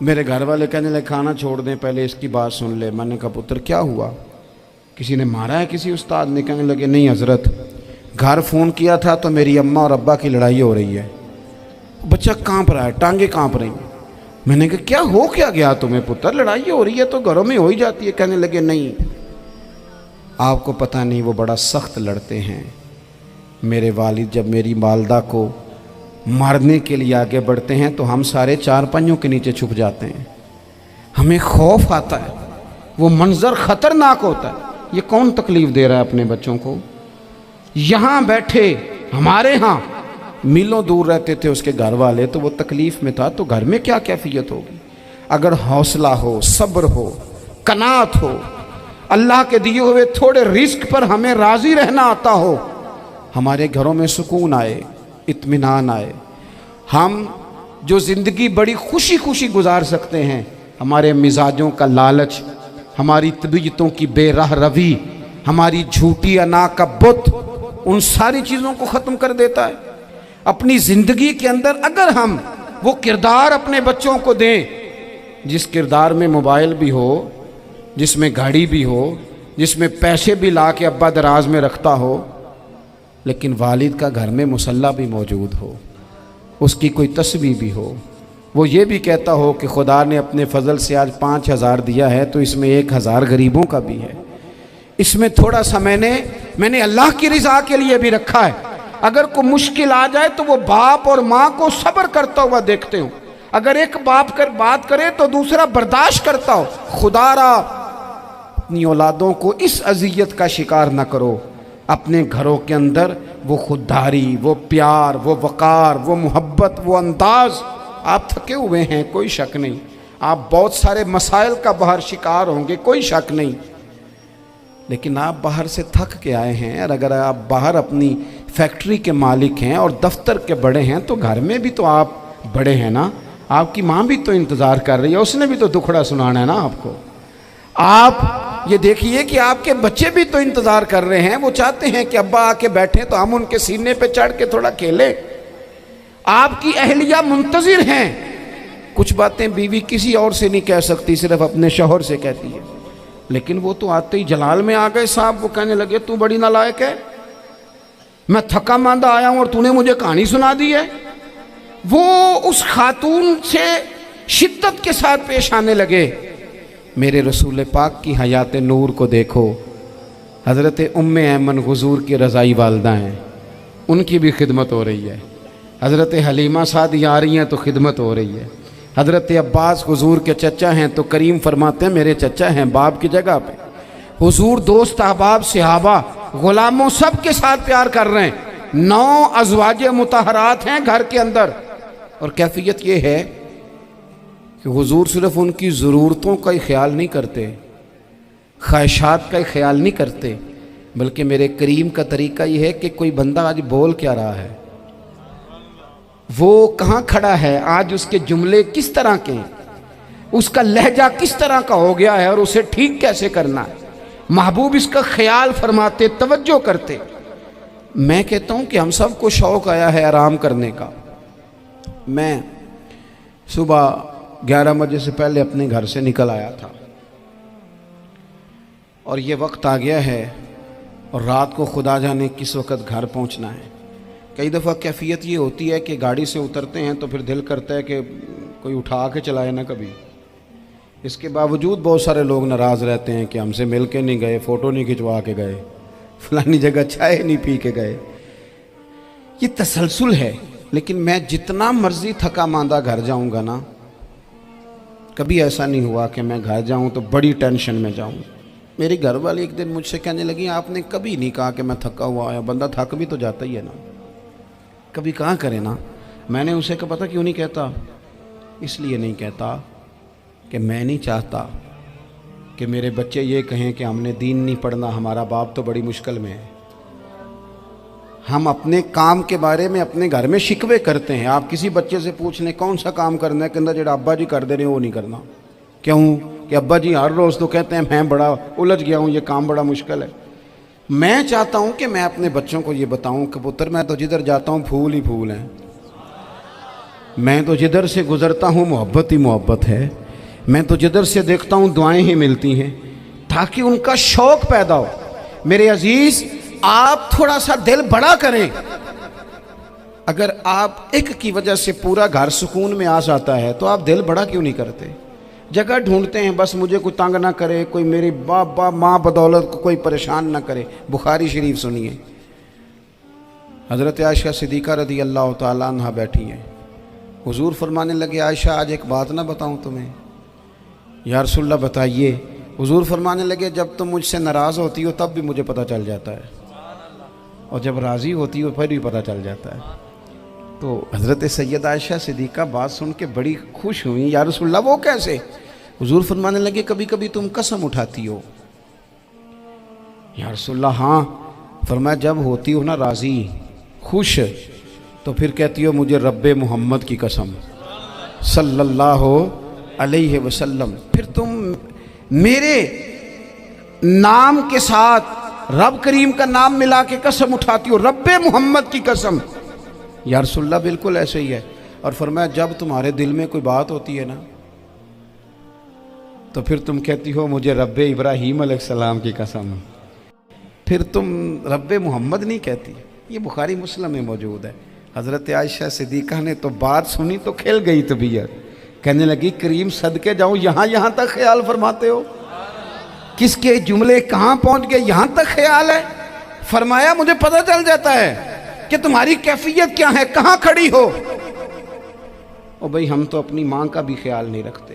میرے گھر والے کہنے لگے کھانا چھوڑ دیں، پہلے اس کی بات سن لے۔ میں نے کہا پتر کیا ہوا، کسی نے مارا ہے کسی استاد نے؟ کہنے لگے نہیں حضرت، گھر فون کیا تھا تو میری اماں اور ابا کی لڑائی ہو رہی ہے۔ بچہ کانپ رہا ہے، ٹانگیں کانپ رہی ہیں۔ میں نے کہا کیا ہو کیا گیا تمہیں پتر، لڑائی ہو رہی ہے تو گھروں میں ہو ہی جاتی ہے۔ کہنے لگے نہیں آپ کو پتہ نہیں، وہ بڑا سخت لڑتے ہیں۔ میرے والد جب میری والدہ کو مارنے کے لیے آگے بڑھتے ہیں تو ہم سارے چارپائیوں کے نیچے چھپ جاتے ہیں، ہمیں خوف آتا ہے، وہ منظر خطرناک ہوتا ہے۔ یہ کون تکلیف دے رہا ہے اپنے بچوں کو؟ یہاں بیٹھے ہمارے ہاں میلوں دور رہتے تھے اس کے گھر والے، تو وہ تکلیف میں تھا، تو گھر میں کیا کیفیت ہوگی؟ اگر حوصلہ ہو، صبر ہو، قناعت ہو، اللہ کے دیے ہوئے تھوڑے رزق پر ہمیں راضی رہنا آتا ہو، ہمارے گھروں میں سکون آئے، اطمینان آئے، ہم جو زندگی بڑی خوشی خوشی گزار سکتے ہیں۔ ہمارے مزاجوں کا لالچ، ہماری طبیعتوں کی بے راہ روی، ہماری جھوٹی انا کا بت، ان ساری چیزوں کو ختم کر دیتا ہے۔ اپنی زندگی کے اندر اگر ہم وہ کردار اپنے بچوں کو دیں، جس کردار میں موبائل بھی ہو، جس میں گاڑی بھی ہو، جس میں پیسے بھی لا کے ابا دراز میں رکھتا ہو، لیکن والد کا گھر میں مصلی بھی موجود ہو، اس کی کوئی تسبیح بھی ہو، وہ یہ بھی کہتا ہو کہ خدا نے اپنے فضل سے آج 5,000 دیا ہے تو اس میں 1,000 غریبوں کا بھی ہے، اس میں تھوڑا سا میں نے اللہ کی رضا کے لیے بھی رکھا ہے۔ اگر کوئی مشکل آ جائے تو وہ باپ اور ماں کو صبر کرتا ہوا دیکھتے ہوں، اگر ایک باپ بات کرے تو دوسرا برداشت کرتا ہو۔ خدا را اپنی اولادوں کو اس اذیت کا شکار نہ کرو۔ اپنے گھروں کے اندر وہ خودداری، وہ پیار، وہ وقار، وہ محبت، وہ انداز۔ آپ تھکے ہوئے ہیں کوئی شک نہیں، آپ بہت سارے مسائل کا باہر شکار ہوں گے کوئی شک نہیں، لیکن آپ باہر سے تھک کے آئے ہیں، اور اگر آپ باہر اپنی فیکٹری کے مالک ہیں اور دفتر کے بڑے ہیں تو گھر میں بھی تو آپ بڑے ہیں نا۔ آپ کی ماں بھی تو انتظار کر رہی ہے، اس نے بھی تو دکھڑا سنانا ہے نا آپ کو۔ آپ یہ دیکھیے کہ آپ کے بچے بھی تو انتظار کر رہے ہیں، وہ چاہتے ہیں کہ ابا آ کے بیٹھیں تو ہم ان کے سینے پہ چڑھ کے تھوڑا کھیلیں۔ آپ کی اہلیہ منتظر ہیں، کچھ باتیں بیوی کسی اور سے نہیں کہہ سکتی، صرف اپنے شوہر سے کہتی ہے، لیکن وہ تو آتے ہی جلال میں آ گئے صاحب، وہ کہنے لگے تو بڑی نالائق ہے، میں تھکا ماندہ آیا ہوں اور تو نے مجھے کہانی سنا دی ہے۔ وہ اس خاتون سے شدت کے ساتھ پیش آنے لگے۔ میرے رسول پاک کی حیات نور کو دیکھو، حضرت ام ایمن حضور کی رضائی والدہ ہیں، ان کی بھی خدمت ہو رہی ہے، حضرت حلیمہ سعدیہ آ رہی ہیں تو خدمت ہو رہی ہے، حضرت عباس حضور کے چچا ہیں تو کریم فرماتے ہیں میرے چچا ہیں باپ کی جگہ پہ۔ حضور دوست احباب صحابہ غلاموں سب کے ساتھ پیار کر رہے ہیں، 9 ازواج مطہرات ہیں گھر کے اندر، اور کیفیت یہ ہے کہ حضور صرف ان کی ضرورتوں کا ہی خیال نہیں کرتے، خواہشات کا ہی خیال نہیں کرتے، بلکہ میرے کریم کا طریقہ یہ ہے کہ کوئی بندہ آج بول کیا رہا ہے، وہ کہاں کھڑا ہے آج، اس کے جملے کس طرح کے ہیں، اس کا لہجہ کس طرح کا ہو گیا ہے اور اسے ٹھیک کیسے کرنا ہے، محبوب اس کا خیال فرماتے، توجہ کرتے۔ میں کہتا ہوں کہ ہم سب کو شوق آیا ہے آرام کرنے کا۔ میں صبح 11 بجے سے پہلے اپنے گھر سے نکل آیا تھا، اور یہ وقت آ گیا ہے اور رات کو خدا جانے کس وقت گھر پہنچنا ہے۔ کئی دفعہ کیفیت یہ ہوتی ہے کہ گاڑی سے اترتے ہیں تو پھر دل کرتا ہے کہ کوئی اٹھا کے چلائے نہ کبھی۔ اس کے باوجود بہت سارے لوگ ناراض رہتے ہیں کہ ہم سے مل کے نہیں گئے، فوٹو نہیں کھنچوا کے گئے، فلانی جگہ چائے نہیں پی کے گئے۔ یہ تسلسل ہے، لیکن میں جتنا مرضی تھکا ماندہ گھر جاؤں گا نا، کبھی ایسا نہیں ہوا کہ میں گھر جاؤں تو بڑی ٹینشن میں جاؤں۔ میری گھر والی ایک دن مجھ سے کہنے لگی آپ نے کبھی نہیں کہا کہ میں تھکا ہوا آیا، بندہ تھک بھی تو جاتا ہی ہے نا، کبھی کہاں کرے نا۔ میں نے اسے کہا پتہ کیوں نہیں کہتا، اس لیے نہیں کہتا کہ میں نہیں چاہتا کہ میرے بچے یہ کہیں کہ ہم نے دین نہیں پڑھنا، ہمارا باپ تو بڑی مشکل میں ہے۔ ہم اپنے کام کے بارے میں اپنے گھر میں شکوے کرتے ہیں۔ آپ کسی بچے سے پوچھ لیں کون سا کام کرنا ہے، کہنا جڑا ابا جی کر دے رہے وہ نہیں کرنا۔ کیوں کہ ابا جی ہر روز تو کہتے ہیں میں بڑا الجھ گیا ہوں، یہ کام بڑا مشکل ہے۔ میں چاہتا ہوں کہ میں اپنے بچوں کو یہ بتاؤں کہ پتر میں تو جدھر جاتا ہوں پھول ہی پھول ہیں، میں تو جدھر سے گزرتا ہوں محبت ہی محبت ہے، میں تو جدھر سے دیکھتا ہوں دعائیں ہی ملتی ہیں، تاکہ ان کا شوق پیدا ہو۔ میرے عزیز، آپ تھوڑا سا دل بڑا کریں۔ اگر آپ ایک کی وجہ سے پورا گھر سکون میں آ جاتا ہے تو آپ دل بڑا کیوں نہیں کرتے؟ جگہ ڈھونڈتے ہیں بس مجھے کوئی تنگ نہ کرے، کوئی میری باپ ماں بدولت کو کوئی پریشان نہ کرے۔ بخاری شریف سنیے، حضرت عائشہ صدیقہ رضی اللہ تعالیٰ عنہ بیٹھی ہیں، حضور فرمانے لگے عائشہ آج ایک بات نہ بتاؤں تمہیں؟ یا رسول اللہ بتائیے۔ حضور فرمانے لگے جب تم مجھ سے ناراض ہوتی ہو تب بھی مجھے پتہ چل جاتا ہے، اور جب راضی ہوتی ہو پھر بھی پتہ چل جاتا ہے۔ تو حضرت سید عائشہ صدیقہ بات سن کے بڑی خوش ہوئیں، یا رسول اللہ وہ کیسے؟ حضور فرمانے لگے کبھی کبھی تم قسم اٹھاتی ہو۔ یا رسول اللہ ہاں۔ فرمایا جب ہوتی ہو نا راضی، خوش، تو پھر کہتی ہو مجھے رب محمد کی قسم صلی اللہ علیہ وسلم، پھر تم میرے نام کے ساتھ رب کریم کا نام ملا کے قسم اٹھاتی ہو، رب محمد کی قسم۔ یا رسول اللہ بالکل ایسے ہی ہے۔ اور فرمایا جب تمہارے دل میں کوئی بات ہوتی ہے نا تو پھر تم کہتی ہو مجھے رب ابراہیم علیہ السلام کی قسم، پھر تم رب محمد نہیں کہتی۔ یہ بخاری مسلم میں موجود ہے۔ حضرت عائشہ صدیقہ نے تو بات سنی تو کھل گئی طبیعت، کہنے لگی کریم صدقے جاؤں، یہاں تک خیال فرماتے ہو؟ کس کے جملے کہاں پہنچ گئے، یہاں تک خیال ہے؟ فرمایا مجھے پتہ چل جاتا ہے کہ تمہاری کیفیت کیا ہے، کہاں کھڑی ہو۔ اور بھئی ہم تو اپنی ماں کا بھی خیال نہیں رکھتے۔